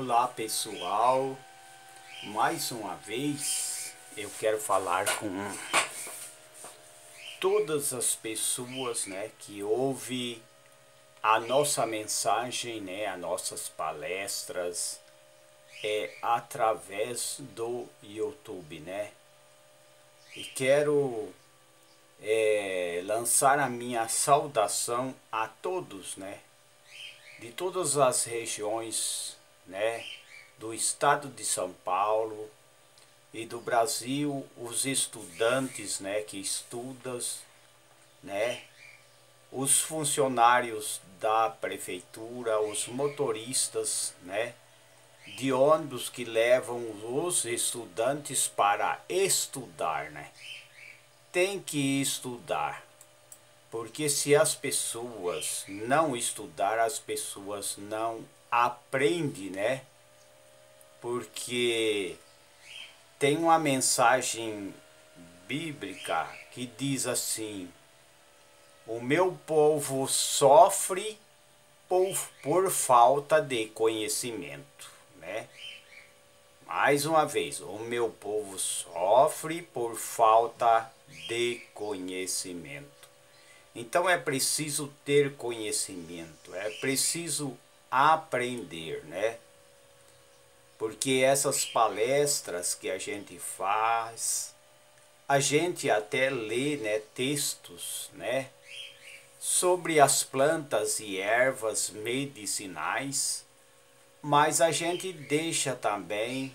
Olá pessoal, mais uma vez eu quero falar com todas as pessoas, que ouvem a nossa mensagem, as nossas palestras através do YouTube, E quero lançar a minha saudação a todos, de todas as regiões, do estado de São Paulo e do Brasil, os estudantes, que estudam, os funcionários da prefeitura, os motoristas, de ônibus que levam os estudantes para estudar, Tem que estudar. Porque se as pessoas não estudar, as pessoas não aprendem, Porque tem uma mensagem bíblica que diz assim: o meu povo sofre por falta de conhecimento, Mais uma vez, o meu povo sofre por falta de conhecimento. Então é preciso ter conhecimento, é preciso aprender, Porque essas palestras que a gente faz, a gente até lê, textos, sobre as plantas e ervas medicinais, mas a gente deixa também,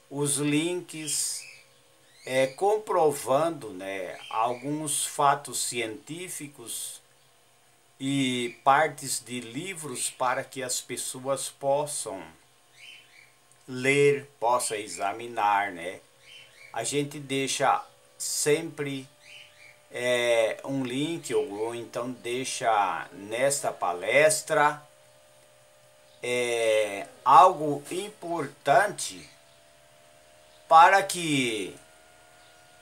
os links comprovando, alguns fatos científicos e partes de livros para que as pessoas possam ler, possam examinar, A gente deixa sempre um link ou então deixa nesta palestra algo importante para que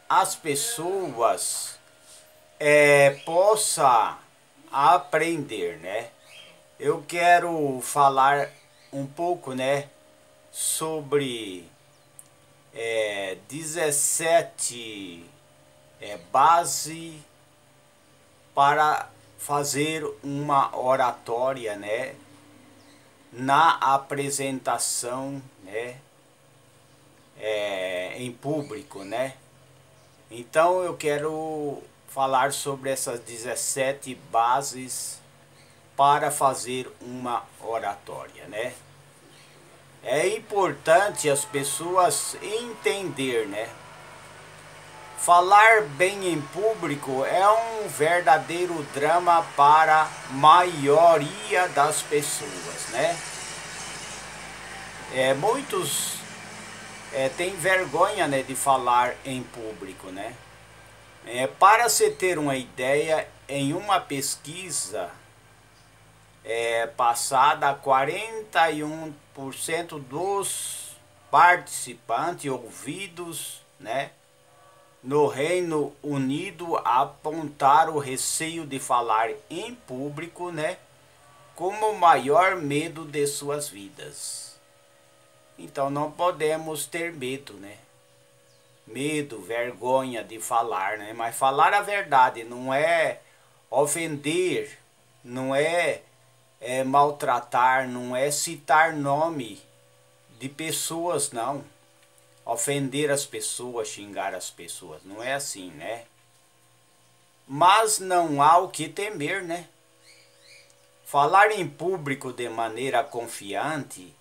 as pessoas possam aprender, Eu quero falar um pouco, sobre 17 base para fazer uma oratória, na apresentação, em público, Então eu quero falar sobre essas 17 bases para fazer uma oratória, É importante as pessoas entender, Falar bem em público é um verdadeiro drama para a maioria das pessoas, Muitos têm vergonha, de falar em público, Para se ter uma ideia, em uma pesquisa passada, 41% dos participantes ouvidos, no Reino Unido apontaram o receio de falar em público, como o maior medo de suas vidas. Então não podemos ter medo, Medo, vergonha de falar, Mas falar a verdade não é ofender, não é maltratar, não é citar nome de pessoas, não. Ofender as pessoas, xingar as pessoas, não é assim, Mas não há o que temer, Falar em público de maneira confiante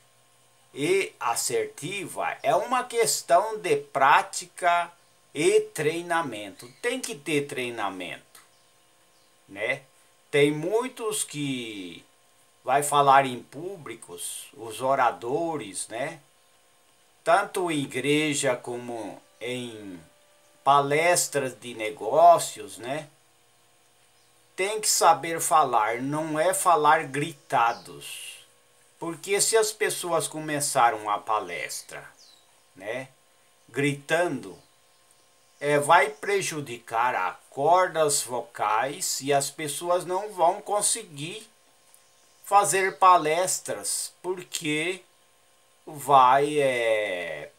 e assertiva é uma questão de prática e treinamento. Tem que ter treinamento, Tem muitos que vai falar em públicos, os oradores, Tanto em igreja como em palestras de negócios, Tem que saber falar, não é falar gritados. Porque se as pessoas começaram a palestra, gritando, vai prejudicar as cordas vocais e as pessoas não vão conseguir fazer palestras, porque vai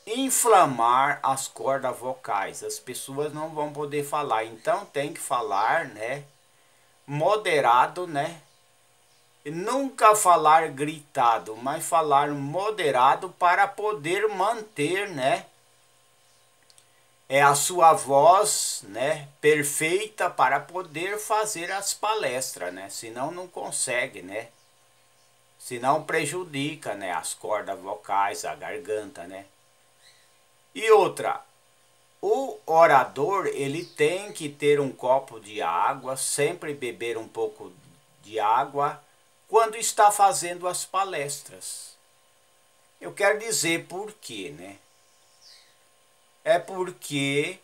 inflamar as cordas vocais. As pessoas não vão poder falar. Então tem que falar, né, moderado, né? Nunca falar gritado, mas falar moderado para poder manter, né, a sua voz, né, perfeita para poder fazer as palestras, né? Senão não consegue, né? Senão prejudica, né, as cordas vocais, a garganta, né? E outra, o orador, ele tem que ter um copo de água, sempre beber um pouco de água quando está fazendo as palestras. Eu quero dizer por quê, né? É porque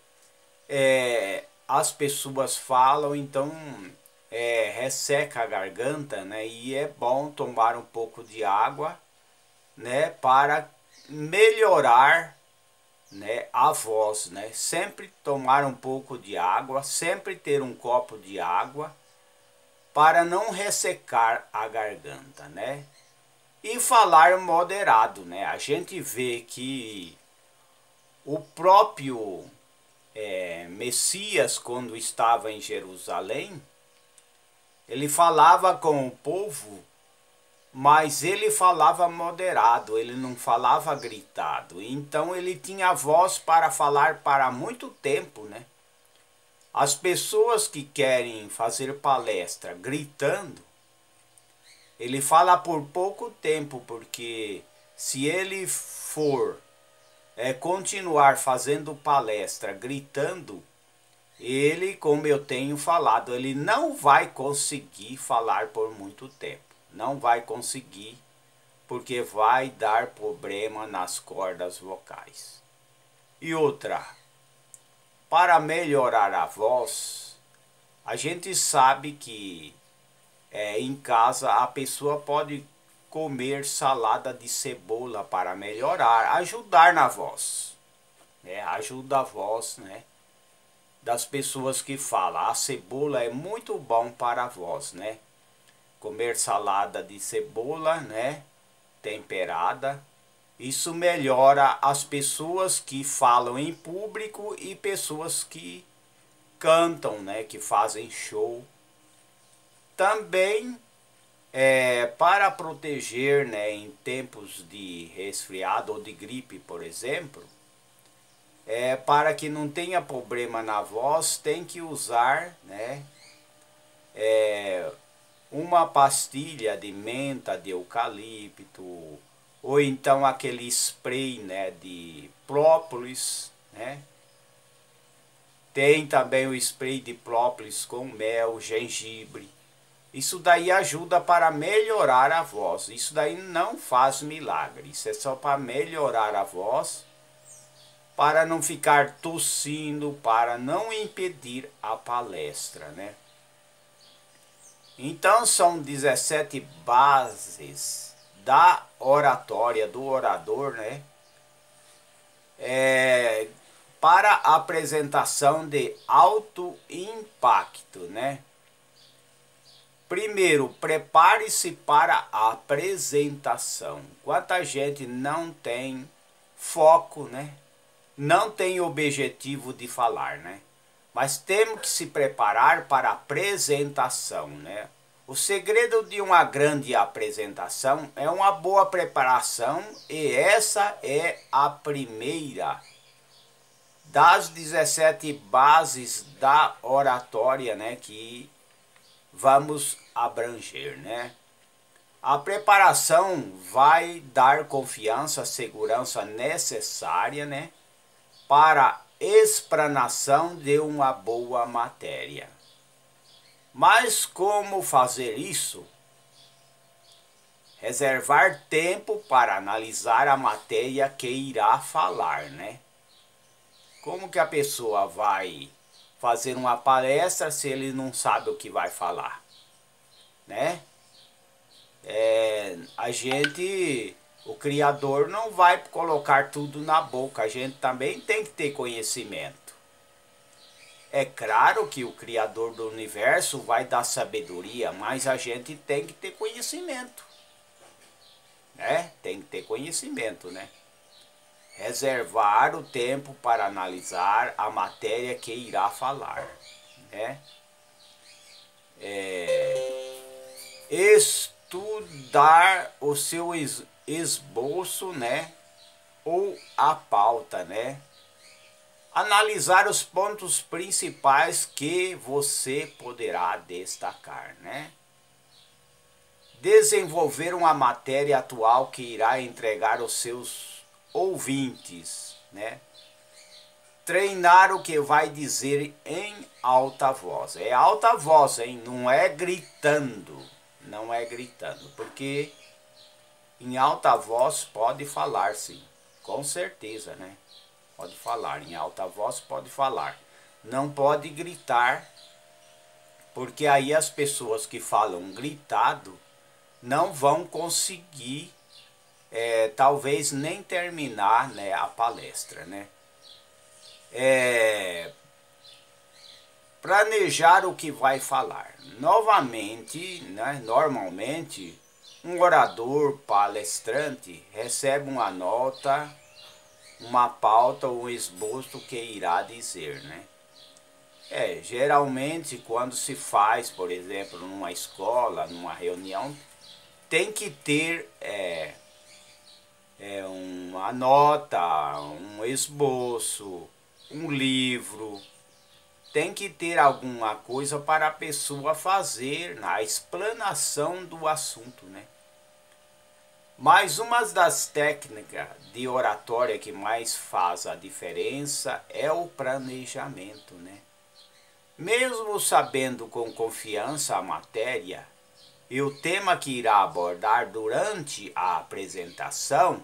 as pessoas falam, então resseca a garganta, né? E é bom tomar um pouco de água, né, para melhorar, né, a voz, né? Sempre tomar um pouco de água, sempre ter um copo de água para não ressecar a garganta, né? E falar moderado, né? A gente vê que o próprio Messias, quando estava em Jerusalém, ele falava com o povo, mas ele falava moderado, ele não falava gritado. Então ele tinha voz para falar para muito tempo, né? As pessoas que querem fazer palestra gritando, ele fala por pouco tempo, porque se ele for continuar fazendo palestra gritando, ele, como eu tenho falado, ele não vai conseguir falar por muito tempo. Não vai conseguir, porque vai dar problema nas cordas vocais. E outra, para melhorar a voz, a gente sabe que em casa a pessoa pode comer salada de cebola para melhorar, ajudar na voz, né? Ajuda a voz, né, das pessoas que falam. A cebola é muito bom para a voz, né? Comer salada de cebola, né, temperada, isso melhora as pessoas que falam em público e pessoas que cantam, né, que fazem show. Também para proteger, né, em tempos de resfriado ou de gripe, por exemplo, para que não tenha problema na voz, tem que usar, né, uma pastilha de menta, de eucalipto, ou então aquele spray, né, de própolis, né? Tem também o spray de própolis com mel, gengibre. Isso daí ajuda para melhorar a voz. Isso daí não faz milagre. Isso é só para melhorar a voz, para não ficar tossindo, para não impedir a palestra, né? Então são 17 bases da oratória, do orador, né? Para a apresentação de alto impacto, né? Primeiro, prepare-se para a apresentação. Quanta gente não tem foco, né? Não tem objetivo de falar, né? Mas temos que se preparar para a apresentação, né? O segredo de uma grande apresentação é uma boa preparação, e essa é a primeira das 17 bases da oratória, né, que vamos abranger, né? A preparação vai dar confiança, segurança necessária, né, para explanação de uma boa matéria. Mas como fazer isso? Reservar tempo para analisar a matéria que irá falar, né? Como que a pessoa vai fazer uma palestra se ele não sabe o que vai falar, né? O Criador não vai colocar tudo na boca, a gente também tem que ter conhecimento. É claro que o Criador do Universo vai dar sabedoria, mas a gente tem que ter conhecimento, né? Tem que ter conhecimento, né? Reservar o tempo para analisar a matéria que irá falar, né? Estudar o seu esboço, né? Ou a pauta, né? Analisar os pontos principais que você poderá destacar, né? Desenvolver uma matéria atual que irá entregar aos seus ouvintes, né? Treinar o que vai dizer em alta voz. É alta voz, hein? Não é gritando. Não é gritando. Porque em alta voz pode falar, sim. Com certeza, né? Pode falar. Em alta voz pode falar. Não pode gritar. Porque aí as pessoas que falam gritado não vão conseguir, talvez nem terminar, né, a palestra, né? Planejar o que vai falar. Novamente, né, normalmente, um orador palestrante recebe uma nota, uma pauta ou um esboço que irá dizer, né? Geralmente quando se faz, por exemplo, numa escola, numa reunião, tem que ter uma nota, um esboço, um livro. Tem que ter alguma coisa para a pessoa fazer na explanação do assunto, né? Mas uma das técnicas de oratória que mais faz a diferença é o planejamento, né? Mesmo sabendo com confiança a matéria e o tema que irá abordar durante a apresentação,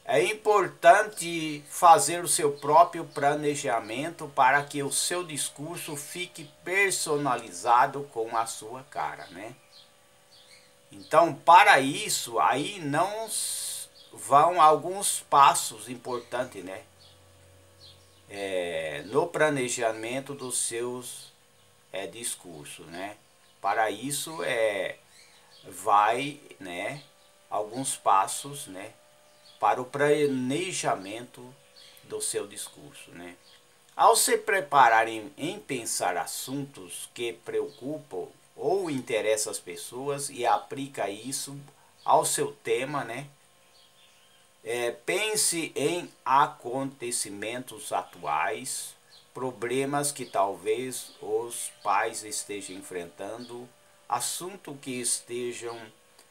é importante fazer o seu próprio planejamento para que o seu discurso fique personalizado com a sua cara, né? Então, para isso, aí não vão alguns passos importantes, né? No planejamento dos seus discursos, né? Para isso, vai, né, alguns passos, né, para o planejamento do seu discurso, né? Ao se preparar em pensar assuntos que preocupam ou interessam as pessoas e aplica isso ao seu tema, né? Pense em acontecimentos atuais, problemas que talvez os pais estejam enfrentando, assunto que estejam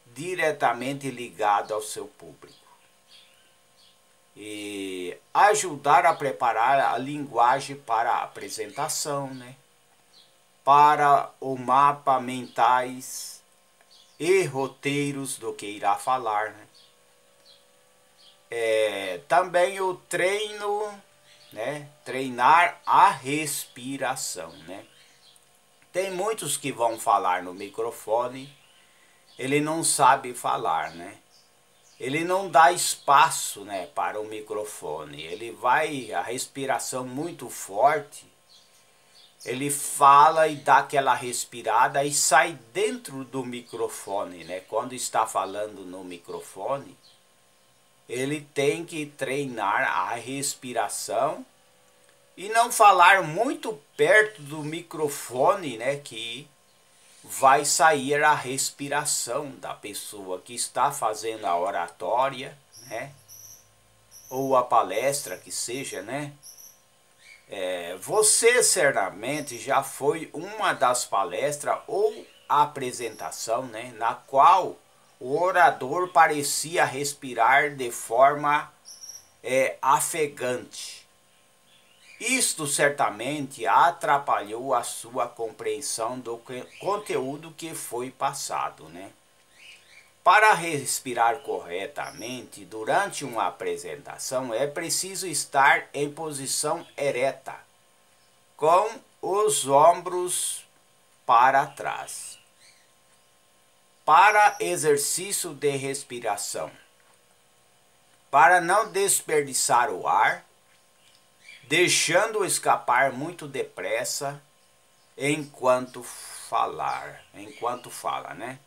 diretamente ligados ao seu público. E ajudar a preparar a linguagem para a apresentação, né? Para o mapa mentais e roteiros do que irá falar, né? Também o treino, né? Treinar a respiração, né? Tem muitos que vão falar no microfone, ele não sabe falar, né? Ele não dá espaço, né, para o microfone. Ele vai, a respiração muito forte, ele fala e dá aquela respirada e sai dentro do microfone, né? Quando está falando no microfone, ele tem que treinar a respiração e não falar muito perto do microfone, né, que vai sair a respiração da pessoa que está fazendo a oratória, né, ou a palestra que seja, né? Você certamente já foi uma das palestras ou apresentação, né, na qual o orador parecia respirar de forma afegante. Isto certamente atrapalhou a sua compreensão do conteúdo que foi passado, né? Para respirar corretamente durante uma apresentação é preciso estar em posição ereta, com os ombros para trás. Para exercício de respiração, para não desperdiçar o ar, deixando escapar muito depressa enquanto fala, né?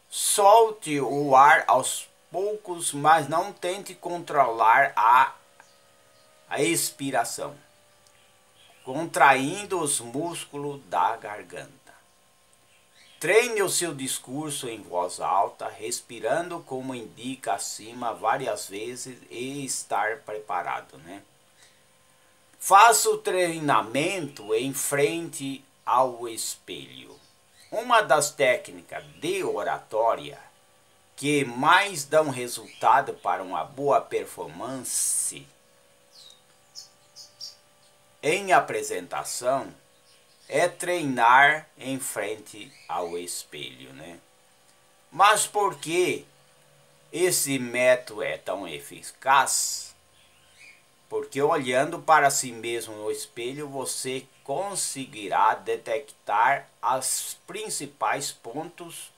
Solte o ar aos poucos, mas não tente controlar a expiração, contraindo os músculos da garganta. Treine o seu discurso em voz alta, respirando como indica acima várias vezes e estar preparado, né? Faça o treinamento em frente ao espelho. Uma das técnicas de oratória que mais dão resultado para uma boa performance em apresentação é treinar em frente ao espelho, né? Mas por que esse método é tão eficaz? Porque olhando para si mesmo no espelho, você conseguirá detectar os principais pontos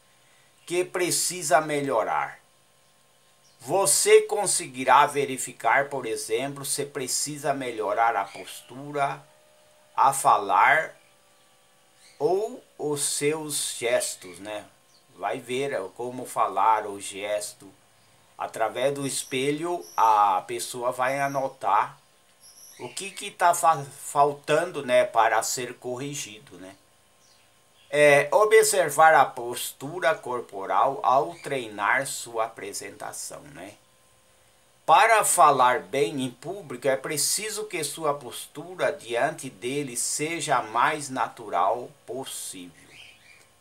que precisa melhorar. Você conseguirá verificar, por exemplo, se precisa melhorar a postura, a falar ou os seus gestos, né? Vai ver como falar o gesto. Através do espelho, a pessoa vai anotar o que está faltando, né, para ser corrigido, né? Observar a postura corporal ao treinar sua apresentação, né? Para falar bem em público, é preciso que sua postura diante dele seja a mais natural possível.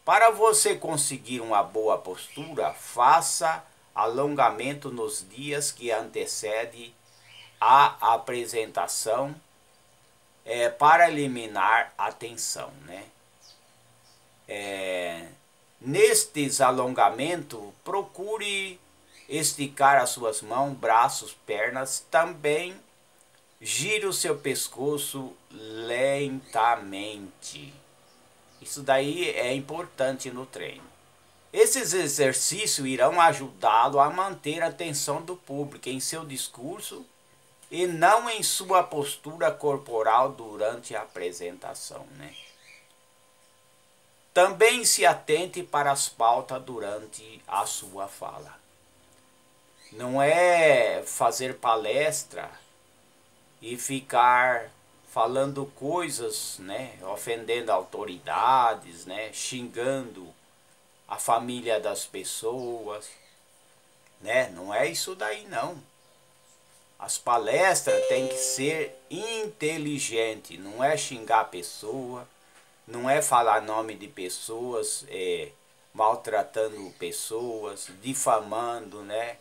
Para você conseguir uma boa postura, faça alongamento nos dias que antecedem a apresentação para eliminar a tensão, né? Nestes alongamentos, procure esticar as suas mãos, braços, pernas. Também gire o seu pescoço lentamente. Isso daí é importante no treino. Esses exercícios irão ajudá-lo a manter a atenção do público em seu discurso e não em sua postura corporal durante a apresentação, né? Também se atente para as pautas durante a sua fala. Não é fazer palestra e ficar falando coisas, né, ofendendo autoridades, né, xingando a família das pessoas, né? Não é isso daí não. As palestras têm que ser inteligentes, não é xingar a pessoa, não é falar nome de pessoas, maltratando pessoas, difamando, né?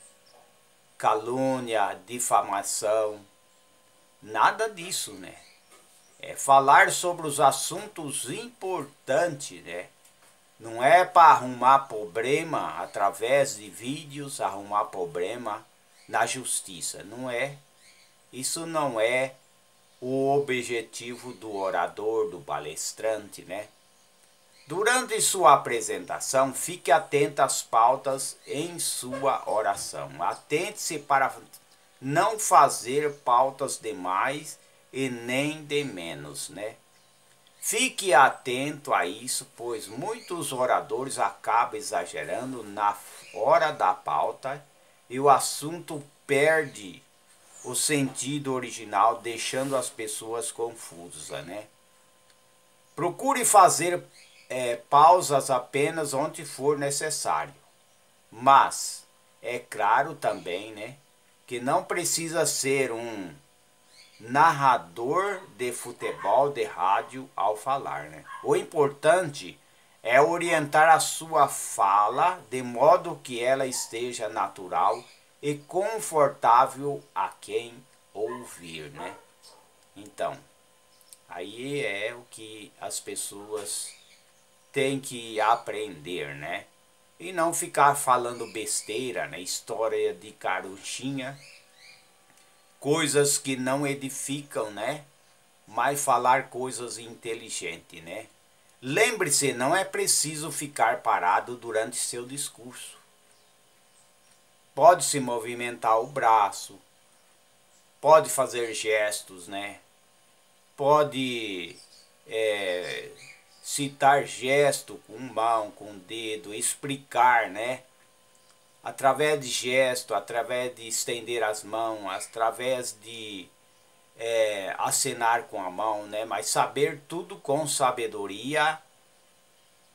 Calúnia, difamação, nada disso, né? É falar sobre os assuntos importantes, né? Não é para arrumar problema através de vídeos, arrumar problema na justiça, não é. Isso não é o objetivo do orador, do palestrante, né? Durante sua apresentação, fique atento às pautas em sua oração. Atente-se para não fazer pautas demais e nem de menos, né? Fique atento a isso, pois muitos oradores acabam exagerando na hora da pauta e o assunto perde o sentido original, deixando as pessoas confusas, né? Procure fazer pausas apenas onde for necessário, mas é claro também, né, que não precisa ser um narrador de futebol de rádio ao falar, né? O importante é orientar a sua fala de modo que ela esteja natural e confortável a quem ouvir, né? Então, aí é o que as pessoas têm que aprender, né? E não ficar falando besteira, né? História de carochinha, coisas que não edificam, né? Mas falar coisas inteligentes, né? Lembre-se, não é preciso ficar parado durante seu discurso. Pode-se movimentar o braço, pode fazer gestos, né? Pode citar gesto com mão, com dedo, explicar, né? Através de gesto, através de estender as mãos, através de acenar com a mão, né? Mas saber tudo com sabedoria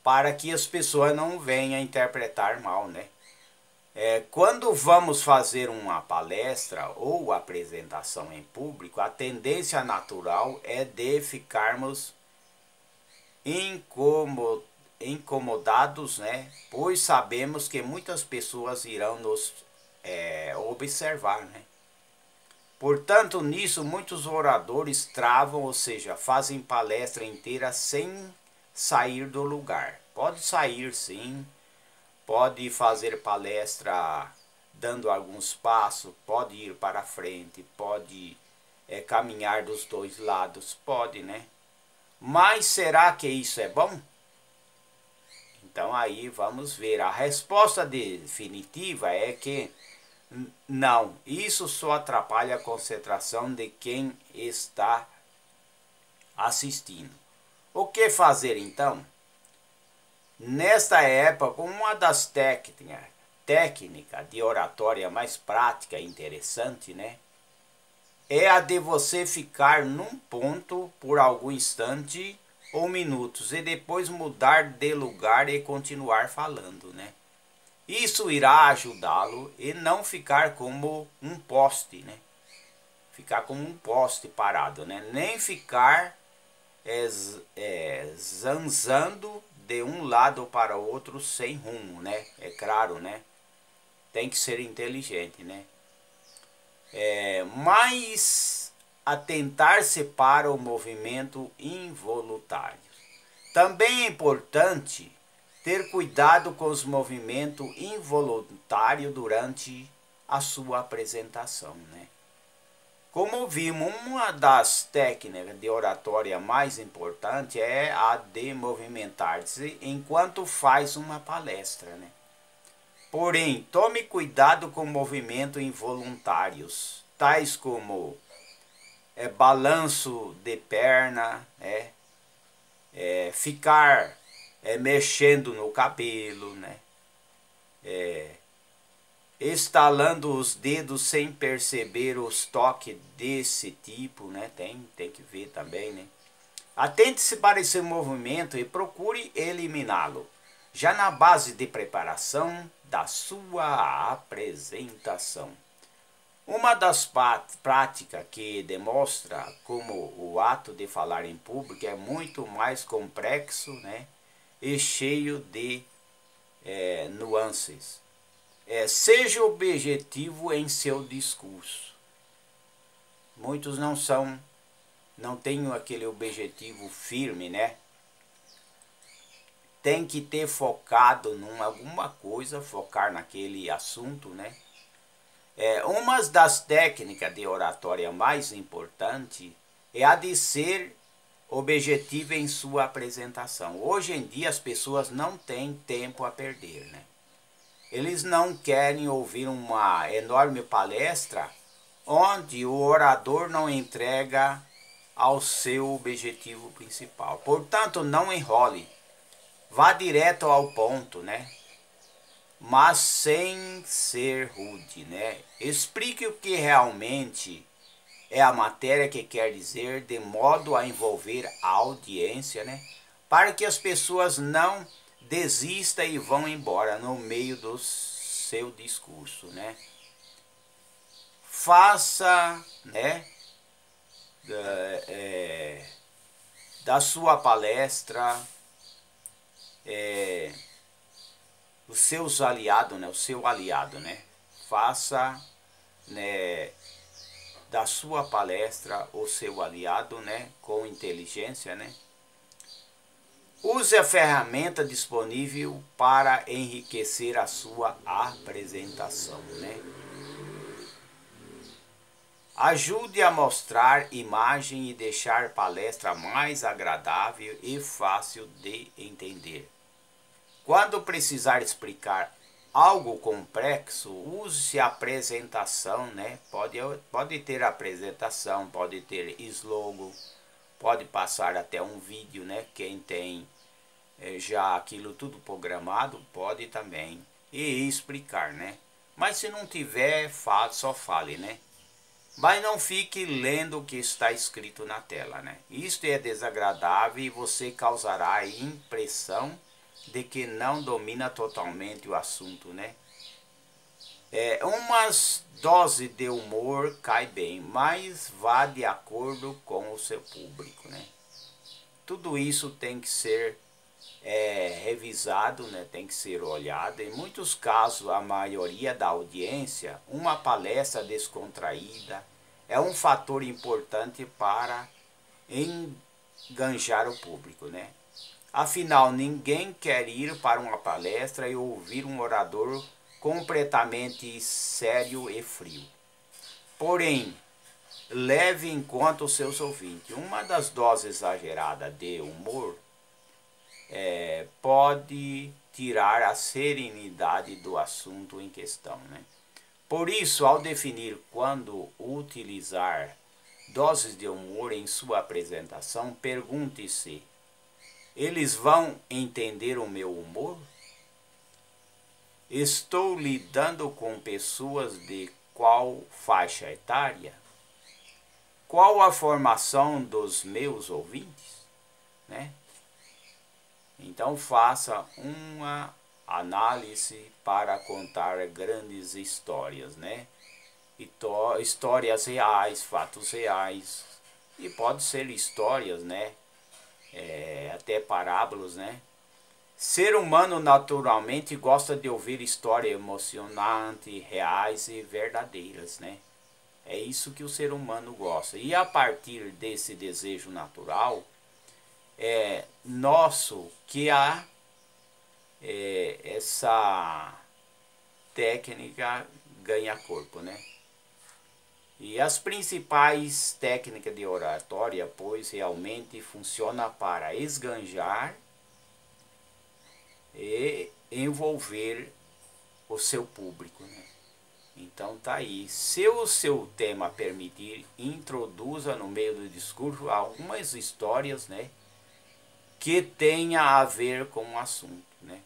para que as pessoas não venham interpretar mal, né? Quando vamos fazer uma palestra ou apresentação em público, a tendência natural é de ficarmos incomodados, né? Pois sabemos que muitas pessoas irão nos observar, né? Portanto, nisso muitos oradores travam, ou seja, fazem palestra inteira sem sair do lugar. Pode sair sim, pode fazer palestra dando alguns passos, pode ir para frente, pode caminhar dos dois lados, pode, né? Mas será que isso é bom? Então aí vamos ver. A resposta definitiva é que não, isso só atrapalha a concentração de quem está assistindo. O que fazer então? Nesta época, uma das técnicas de oratória mais prática e interessante, né? É a de você ficar num ponto por algum instante ou minutos e depois mudar de lugar e continuar falando, né? Isso irá ajudá-lo e não ficar como um poste, né? Ficar como um poste parado, né? Nem ficar zanzando de um lado para o outro sem rumo, né? É claro, né? Tem que ser inteligente, né? Mas atentar-se para o movimento involuntário. Também é importante ter cuidado com os movimentos involuntários durante a sua apresentação, né? Como vimos, uma das técnicas de oratória mais importante é a de movimentar-se enquanto faz uma palestra, né? Porém, tome cuidado com movimentos involuntários, tais como balanço de perna, ficar mexendo no cabelo, né? Estalando os dedos sem perceber os toques desse tipo, né? Tem que ver também, né? Atente-se para esse movimento e procure eliminá-lo, já na base de preparação da sua apresentação. Uma das práticas que demonstra como o ato de falar em público é muito mais complexo, né? E cheio de nuances. Seja objetivo em seu discurso. Muitos não têm aquele objetivo firme, né? Tem que ter focado em alguma coisa, focar naquele assunto, né? Uma das técnicas de oratória mais importante é a de ser objetivo em sua apresentação. Hoje em dia as pessoas não têm tempo a perder, né? Eles não querem ouvir uma enorme palestra onde o orador não entrega ao seu objetivo principal. Portanto, não enrole. Vá direto ao ponto, né? Mas sem ser rude, né? Explique o que realmente é a matéria que quer dizer, de modo a envolver a audiência, né? Para que as pessoas não desistam e vão embora no meio do seu discurso, né? Faça, né? Da sua palestra os seus aliados, né? O seu aliado, né? Faça, né, da sua palestra o seu aliado, né? Com inteligência, né? Use a ferramenta disponível para enriquecer a sua apresentação, né? Ajude a mostrar imagem e deixar a palestra mais agradável e fácil de entender. Quando precisar explicar algo complexo, use apresentação, né? Pode ter apresentação, pode ter slogan, pode passar até um vídeo, né? Quem tem já aquilo tudo programado pode também e explicar, né? Mas se não tiver, só fale, né? Mas não fique lendo o que está escrito na tela, né? Isto é desagradável e você causará a impressão de que não domina totalmente o assunto, né? Umas doses de humor cai bem, mas vá de acordo com o seu público, né? Tudo isso tem que ser revisado, né? Tem que ser olhado. Em muitos casos, a maioria da audiência, uma palestra descontraída é um fator importante para enganjar o público, né? Afinal, ninguém quer ir para uma palestra e ouvir um orador completamente sério e frio. Porém, leve em conta os seus ouvintes. Uma das doses exageradas de humor pode tirar a serenidade do assunto em questão, né? Por isso, ao definir quando utilizar doses de humor em sua apresentação, pergunte-se: eles vão entender o meu humor? Estou lidando com pessoas de qual faixa etária? Qual a formação dos meus ouvintes? Né? Então faça uma análise para contar grandes histórias, né? Histórias reais, fatos reais. E pode ser histórias, né? Até parábolas, né? Ser humano naturalmente gosta de ouvir histórias emocionantes, reais e verdadeiras, né? É isso que o ser humano gosta. E a partir desse desejo natural, nosso que há essa técnica ganha corpo, né? E as principais técnicas de oratória, pois realmente funciona para esganjar e envolver o seu público, né? Então tá aí. Se o seu tema permitir, introduza no meio do discurso algumas histórias, né, que tenha a ver com o assunto, né?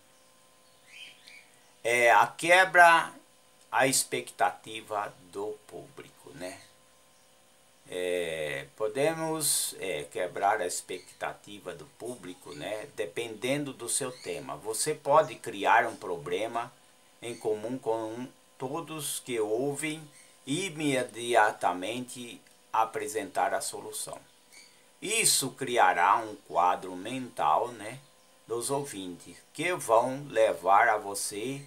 A quebra a expectativa do público, né? Podemos quebrar a expectativa do público, né? Dependendo do seu tema. Você pode criar um problema em comum com todos que ouvem e imediatamente apresentar a solução. Isso criará um quadro mental, né, dos ouvintes, que vão levar a você,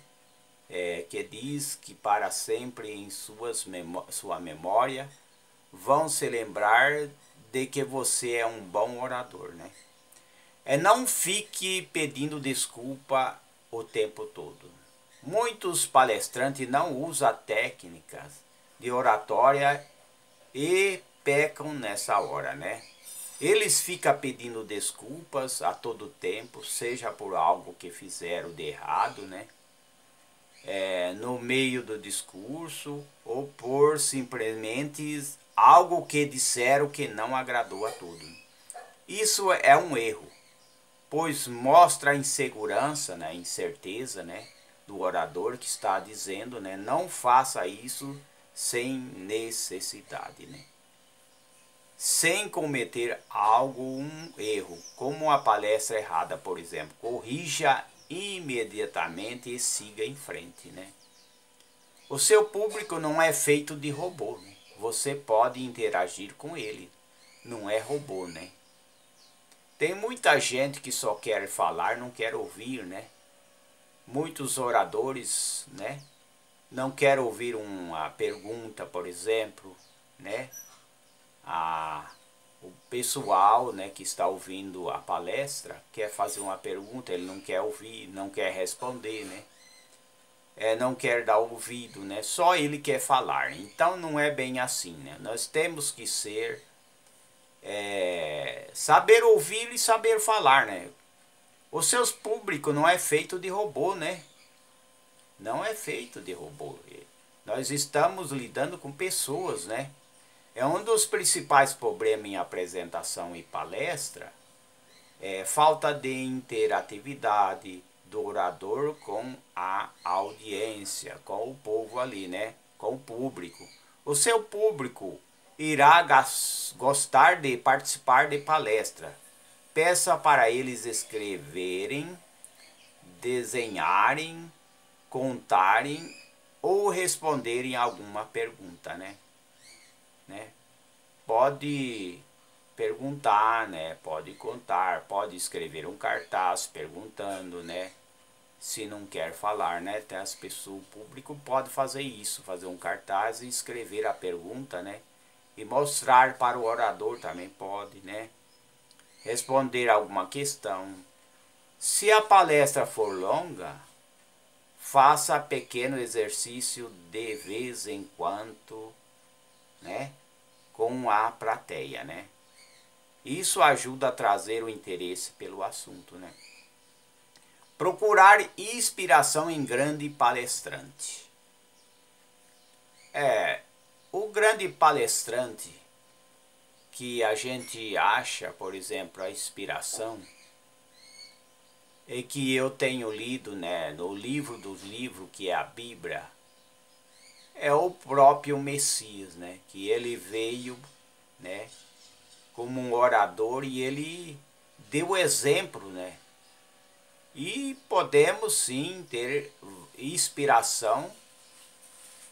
que diz que para sempre em sua memória, vão se lembrar de que você é um bom orador, né? Não fique pedindo desculpa o tempo todo. Muitos palestrantes não usam técnicas de oratória e pecam nessa hora, né? Eles ficam pedindo desculpas a todo tempo, seja por algo que fizeram de errado, né? No meio do discurso, ou por simplesmente algo que disseram que não agradou a todos. Isso é um erro, pois mostra a insegurança, né, a incerteza, né, do orador que está dizendo, né, não faça isso sem necessidade, né? Sem cometer algum erro, como a palestra errada, por exemplo. Corrija imediatamente e siga em frente, né? O seu público não é feito de robô, né? Você pode interagir com ele, não é robô, né? Tem muita gente que só quer falar, não quer ouvir, né? Muitos oradores, né, não querem ouvir uma pergunta, por exemplo, né? O pessoal, né, que está ouvindo a palestra quer fazer uma pergunta, ele não quer ouvir, não quer responder, né? Não quer dar ouvido, né? Só ele quer falar. Então não é bem assim, né? Nós temos que ser saber ouvir e saber falar, né? O seu público não é feito de robô, né? não é feito de robô. Nós estamos lidando com pessoas, né? É um dos principais problemas em apresentação e palestra, é falta de interatividade do orador com a audiência, com o povo ali, né? Com o público. O seu público irá gostar de participar de palestra. Peça para eles escreverem, desenharem, contarem ou responderem alguma pergunta, né? Pode perguntar, né? Pode contar, pode escrever um cartaz perguntando, né? Se não quer falar, né? Até as pessoas, o público pode fazer isso, fazer um cartaz e escrever a pergunta, né? E mostrar para o orador também pode, né? Responder alguma questão. Se a palestra for longa, faça pequeno exercício de vez em quando, né? Com a plateia, né? Isso ajuda a trazer o interesse pelo assunto, né? Procurar inspiração em grande palestrante. O grande palestrante que a gente acha, por exemplo, a inspiração, e que eu tenho lido, né, no livro dos livros, que é a Bíblia, é o próprio Messias, né, que ele veio, né, como um orador e ele deu exemplo, né, e podemos sim ter inspiração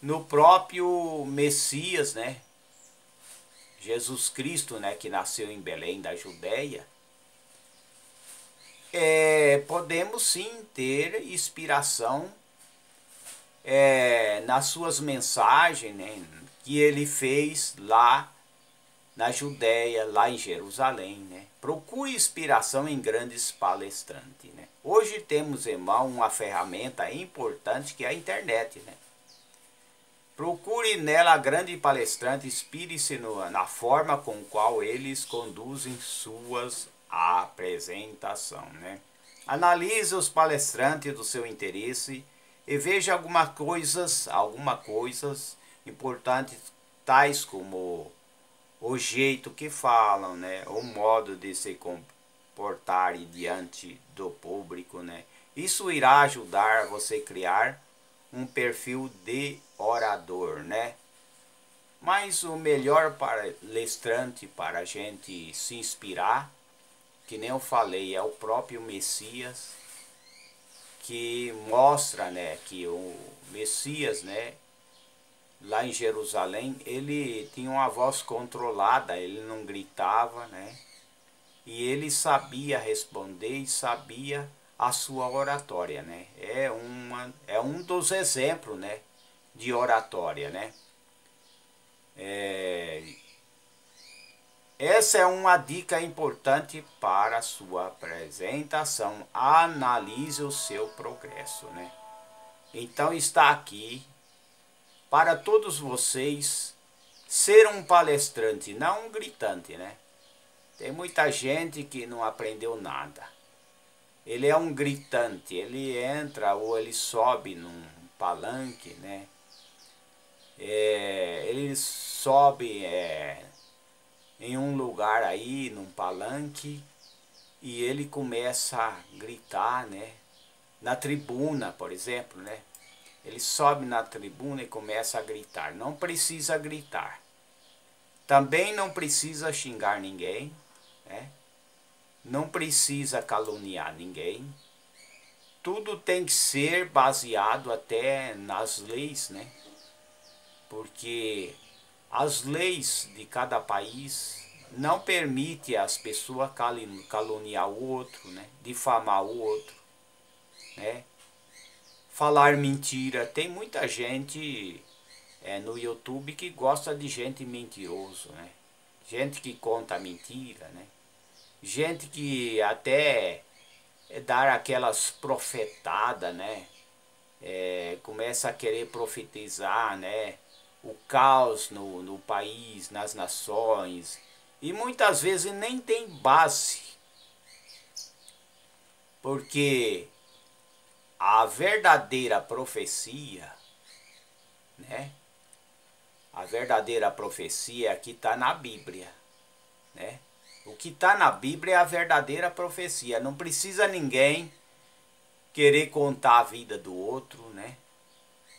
no próprio Messias, né, Jesus Cristo, né, que nasceu em Belém da Judéia. Podemos sim ter inspiração nas suas mensagens, né, que ele fez lá na Judéia, lá em Jerusalém, né? Procure inspiração em grandes palestrantes, né? Hoje temos, irmão, uma ferramenta importante que é a internet, né? Procure nela grande palestrante, inspire-se na forma com qual eles conduzem suas apresentações, né? Analise os palestrantes do seu interesse e veja algumas coisas importantes, tais como o jeito que falam, né? O modo de se comportar diante do público, né? Isso irá ajudar você a criar um perfil de orador, né? Mas o melhor palestrante para a gente se inspirar, que nem eu falei, é o próprio Messias, que mostra, né, que o Messias, né, lá em Jerusalém, ele tinha uma voz controlada, ele não gritava, né? E ele sabia responder e sabia a sua oratória, né? É um dos exemplos, né, de oratória, né? Essa é uma dica importante para a sua apresentação. Analise o seu progresso, né? Então está aqui para todos vocês ser um palestrante, não um gritante, né? Tem muita gente que não aprendeu nada. Ele é um gritante, ele entra ou ele sobe num palanque, né? Ele sobe em um lugar aí, num palanque, e ele começa a gritar, né? Na tribuna, por exemplo, né? Ele sobe na tribuna e começa a gritar. Não precisa gritar. Também não precisa xingar ninguém, né? Não precisa caluniar ninguém. Tudo tem que ser baseado até nas leis, né? Porque as leis de cada país não permitem as pessoas caluniar o outro, né? Difamar o outro, né? Falar mentira. Tem muita gente no YouTube que gosta de gente mentiroso, né? Gente que conta mentira, né? Gente que até dar aquelas profetadas, né? Começa a querer profetizar, né? O caos no país, nas nações. E muitas vezes nem tem base. Porque a verdadeira profecia, né? A verdadeira profecia é que está na Bíblia, né? O que está na Bíblia é a verdadeira profecia. Não precisa ninguém querer contar a vida do outro, né?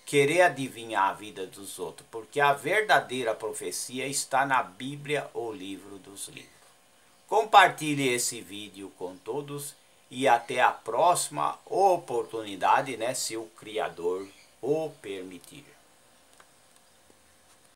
Querer adivinhar a vida dos outros, porque a verdadeira profecia está na Bíblia, o livro dos livros. Compartilhe esse vídeo com todos e até a próxima oportunidade, né, se o Criador o permitir.